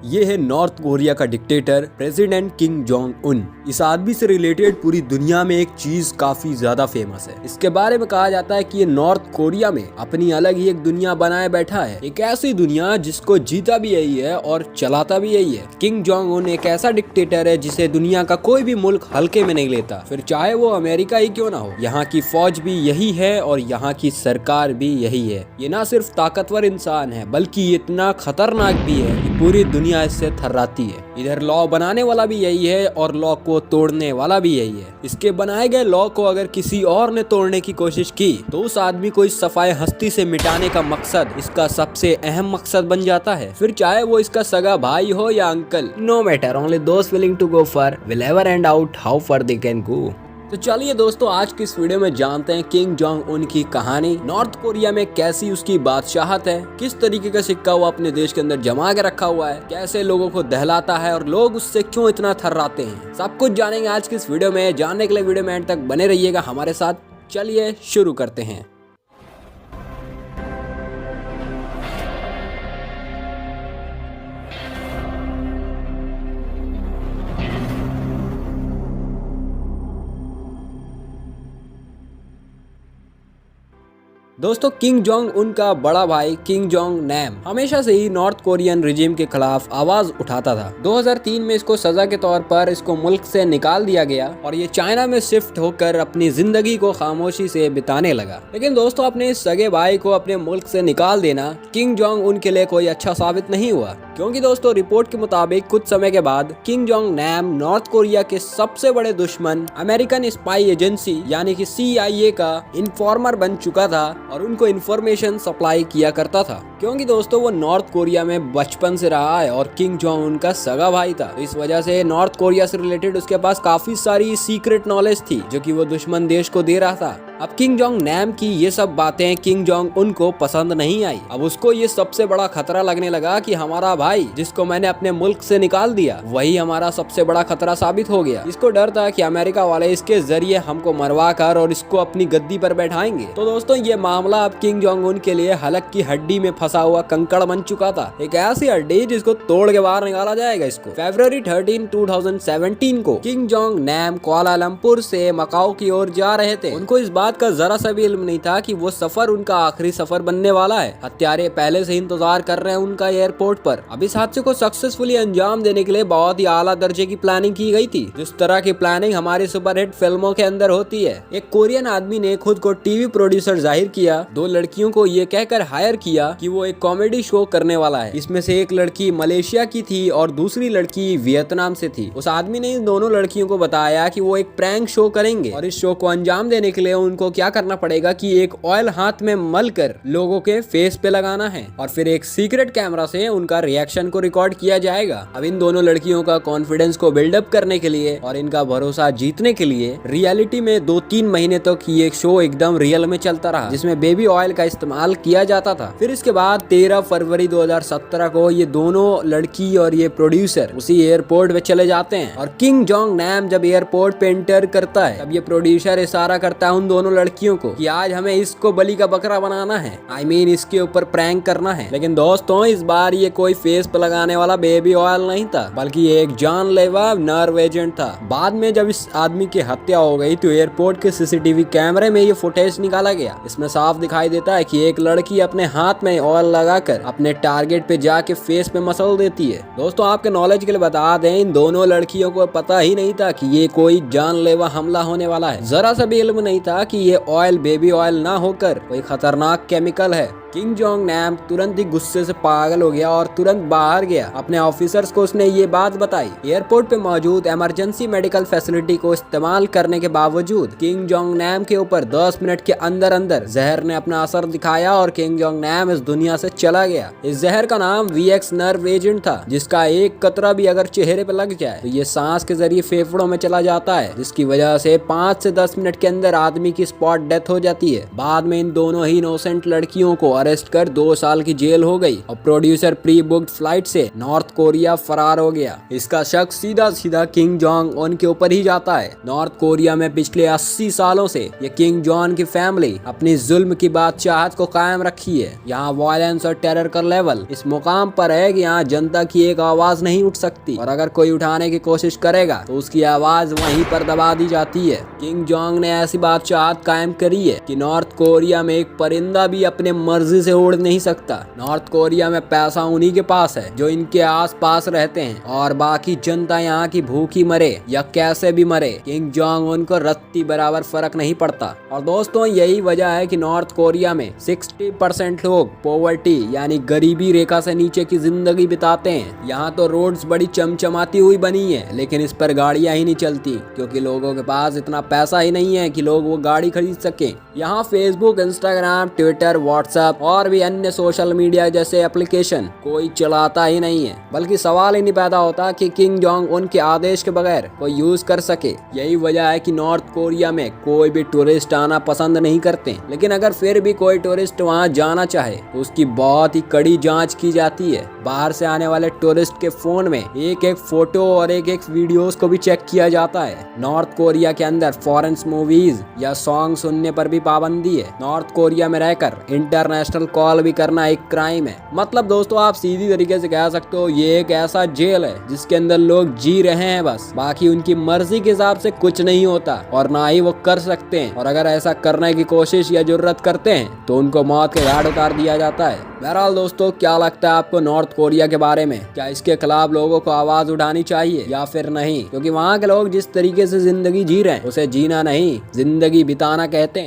ये है north Korea का dictator president Kim Jong Un. इस आदमी से रिलेटेड पूरी दुनिया में एक चीज काफी ज्यादा फेमस है। इसके बारे में कहा जाता है कि ये नॉर्थ कोरिया में अपनी अलग ही एक दुनिया बनाए बैठा है, एक ऐसी दुनिया जिसको जीता भी यही है और चलाता भी यही है। किम जोंग उन एक ऐसा डिक्टेटर है जिसे दुनिया का कोई भी मुल्क हल्के में नहीं लेता, फिर चाहे वो अमेरिका ही क्यों ना हो। यहाँ की फौज भी यही है और यहाँ की सरकार भी यही है। ये ना सिर्फ ताकतवर इंसान है बल्कि ये इतना खतरनाक भी है कि पूरी दुनिया इससे थर्राती है। इधर लॉ बनाने वाला भी यही है और लॉ को तोड़ने वाला भी यही है। इसके बनाए गए लॉ को अगर किसी और ने तोड़ने की कोशिश की तो उस आदमी को इस सफाई हस्ती से मिटाने का मकसद इसका सबसे अहम मकसद बन जाता है, फिर चाहे वो इसका सगा भाई हो या अंकल। नो मैटर, ओनली दोस्त willing to go far will ever end out how far they can go. तो चलिए दोस्तों, आज की इस वीडियो में जानते हैं किम जोंग उन की कहानी। नॉर्थ कोरिया में कैसी उसकी बादशाहत है, किस तरीके का सिक्का वो अपने देश के अंदर जमा के रखा हुआ है, कैसे लोगों को दहलाता है और लोग उससे क्यों इतना थर्राते हैं, सब कुछ जानेंगे आज की इस वीडियो में। जानने के लिए वीडियो में एंड तक बने रहिएगा हमारे साथ। चलिए शुरू करते हैं। दोस्तों, किम जोंग उन का बड़ा भाई किम जोंग नैम हमेशा से ही नॉर्थ कोरियन रिजीम के खिलाफ आवाज उठाता था। 2003 में इसको सजा के तौर पर इसको मुल्क से निकाल दिया गया और ये चाइना में शिफ्ट होकर अपनी जिंदगी को खामोशी से बिताने लगा। लेकिन दोस्तों, अपने इस सगे भाई को अपने मुल्क से निकाल देना किम जोंग उन के लिए कोई अच्छा साबित नहीं हुआ, क्योंकि दोस्तों रिपोर्ट के मुताबिक कुछ समय के बाद Kim Jong Nam North Korea के सबसे बड़े दुश्मन अमेरिकन स्पाई एजेंसी यानी कि CIA का इन्फॉर्मर बन चुका था और उनको इन्फॉर्मेशन सप्लाई किया करता था, क्योंकि दोस्तों वो नॉर्थ कोरिया में बचपन से रहा है और किम जोंग उन का सगा भाई था। इस वजह से नॉर्थ कोरिया से रिलेटेड उसके पास काफी सारी सीक्रेट नॉलेज थी जो कि वो दुश्मन देश को दे रहा था। अब किम जोंग नैम की ये सब बातें किम जोंग उन को पसंद नहीं आई। अब उसको ये सबसे बड़ा खतरा लगने लगा कि हमारा भाई जिसको मैंने अपने मुल्क से निकाल दिया वही हमारा सबसे बड़ा खतरा साबित हो गया। इसको डर था कि अमेरिका वाले इसके जरिए हमको मरवा कर और इसको अपनी गद्दी पर बैठाएंगे। तो दोस्तों, ये मामला अब किम जोंग उन के लिए हलक की हड्डी में फंसा हुआ कंकड़ बन चुका था, एक ऐसी हड्डी जिसको तोड़ के बाहर निकाला जाएगा इसको। फरवरी 13, 2017 को किम जोंग नैम कुआलालंपुर से मकाओ की ओर जा रहे थे। उनको इस बात का जरा सा भी इल्म नहीं था कि वो सफर उनका आखिरी सफर बनने वाला है। हत्यारे पहले से इंतजार कर रहे हैं उनका एयरपोर्ट पर। अब इस हादसे को सक्सेसफुली अंजाम देने के लिए बहुत ही आला दर्जे की प्लानिंग की गई थी, जिस तरह की प्लानिंग हमारी सुपरहिट फिल्मों के अंदर होती है। एक कोरियन आदमी ने खुद को टीवी प्रोड्यूसर जाहिर किया, दो लड़कियों को ये कहकर हायर किया कि वो एक कॉमेडी शो करने वाला है। इसमें से एक लड़की मलेशिया की थी और दूसरी लड़की वियतनाम से थी। उस आदमी ने इन दोनों लड़कियों को बताया कि वो एक प्रैंक शो करेंगे और इस शो को अंजाम देने के लिए उनको क्या करना पड़ेगा कि एक ऑयल हाथ में मल कर लोगों के फेस पे लगाना है और फिर एक सीक्रेट कैमरा से उनका रिएक्शन को रिकॉर्ड किया जाएगा। अब इन दोनों लड़कियों का कॉन्फिडेंस को बिल्डअप करने के लिए और इनका भरोसा जीतने के लिए रियलिटी में 2-3 महीने तक ये शो एकदम रियल में चलता रहा, जिसमें बेबी ऑयल का इस्तेमाल किया जाता था। फिर इसके बाद 13 फरवरी 2017 को ये दोनों लड़की और ये प्रोड्यूसर उसी एयरपोर्ट पे चले जाते हैं और किम जोंग नैम जब एयरपोर्ट पे एंटर करता है तब ये प्रोड्यूसर इशारा करता है उन दोनों लड़कियों को कि आज हमें इसको बलि का बकरा बनाना है, इसके ऊपर प्रैंक करना है। लेकिन दोस्तों, इस बार ये कोई फेस पे लगाने वाला बेबी ऑयल नहीं था बल्कि एक जानलेवा नर्व एजेंट था। बाद में जब इस आदमी की हत्या हो गई तो एयरपोर्ट के CCTV कैमरे में ये फुटेज निकाला गया। इसमें साफ दिखाई देता है कि एक लड़की अपने हाथ में ऑयल लगाकर अपने टारगेट पे जाके फेस पे मसल देती है। दोस्तों, आपके नॉलेज के लिए बता दें, इन दोनों लड़कियों को पता ही नहीं था कि ये कोई जानलेवा हमला होने वाला है। जरा सा भी इल्म नहीं था कि ये ऑयल बेबी ऑयल ना होकर कोई खतरनाक केमिकल है। किम जोंग नैम तुरंत ही गुस्से से पागल हो गया और तुरंत बाहर गया। अपने ऑफिसर्स को उसने ये बात बताई। एयरपोर्ट पे मौजूद इमरजेंसी मेडिकल फैसिलिटी को इस्तेमाल करने के बावजूद किम जोंग नैम के ऊपर 10 मिनट के अंदर अंदर जहर ने अपना असर दिखाया और किम जोंग नैम इस दुनिया से चला गया। इस जहर का नाम VX नर्व एजेंट था, जिसका एक कतरा भी अगर चेहरे पे लग जाए तो ये सांस के जरिए फेफड़ों में चला जाता है, जिसकी वजह से 5 से 10 मिनट के अंदर आदमी की स्पॉट डेथ हो जाती है। बाद में इन दोनों ही इनोसेंट लड़कियों को अरेस्ट कर 2 साल की जेल हो गई और प्रोड्यूसर प्री बुक्ड फ्लाइट से नॉर्थ कोरिया फरार हो गया। इसका शक सीधा सीधा किंग जोंग उन के ऊपर ही जाता है। नॉर्थ कोरिया में पिछले 80 सालों से ये किंग जॉन की फैमिली अपनी जुल्म की बादशाहत को कायम रखी है। यहाँ वायलेंस और टेरर का लेवल इस मुकाम पर है कि यहाँ जनता की एक आवाज नहीं उठ सकती और अगर कोई उठाने की कोशिश करेगा तो उसकी आवाज वहीं पर दबा दी जाती है। किंग जोंग ने ऐसी बादशाहत कायम करी है कि नॉर्थ कोरिया में एक परिंदा भी अपने मर्जी से उड़ नहीं सकता। नॉर्थ कोरिया में पैसा उन्हीं के पास है जो इनके आस पास रहते हैं और बाकी जनता यहाँ की भूखी मरे या कैसे भी मरे, किंग जोंग उनको रत्ती बराबर फर्क नहीं पड़ता। और दोस्तों यही वजह है कि नॉर्थ कोरिया में 60% लोग पॉवर्टी यानी गरीबी रेखा से नीचे की जिंदगी बिताते हैं। यहाँ तो रोड्स बड़ी चमचमाती हुई बनी है लेकिन इस पर गाड़ियाँ ही नहीं चलती क्योंकि लोगों के पास इतना पैसा ही नहीं है कि लोग वो गाड़ी खरीद सके। यहाँ फेसबुक, इंस्टाग्राम, ट्विटर, व्हाट्सएप और भी अन्य सोशल मीडिया जैसे एप्लीकेशन कोई चलाता ही नहीं है, बल्कि सवाल ही नहीं पैदा होता कि किंग जोंग उनके आदेश के बगैर कोई यूज कर सके। यही वजह है कि नॉर्थ कोरिया में कोई भी टूरिस्ट आना पसंद नहीं करते, लेकिन अगर फिर भी कोई टूरिस्ट वहाँ जाना चाहे तो उसकी बहुत ही कड़ी जांच की जाती है। बाहर से आने वाले टूरिस्ट के फोन में एक एक फोटो और एक एक वीडियोस को भी चेक किया जाता है। नॉर्थ कोरिया के अंदर फॉरेन मूवीज या सॉन्ग सुनने पर भी पाबंदी है। नॉर्थ कोरिया में रहकर इंटरनेशनल कॉल भी करना एक क्राइम है। मतलब दोस्तों आप सीधी तरीके से कह सकते हो ये एक ऐसा जेल है जिसके अंदर लोग जी रहे हैं बस, बाकी उनकी मर्जी के हिसाब से कुछ नहीं होता और ना ही वो कर सकते हैं, और अगर ऐसा करने की कोशिश या जुर्रत करते हैं तो उनको मौत के घाट उतार दिया जाता है। बहरहाल दोस्तों क्या लगता है आपको नॉर्थ कोरिया के बारे में? क्या इसके खिलाफ लोगों को आवाज उठानी चाहिए या फिर नहीं? क्योंकि वहाँ के लोग जिस तरीके से जिंदगी जी रहे हैं उसे जीना नहीं जिंदगी बिताना कहते हैं।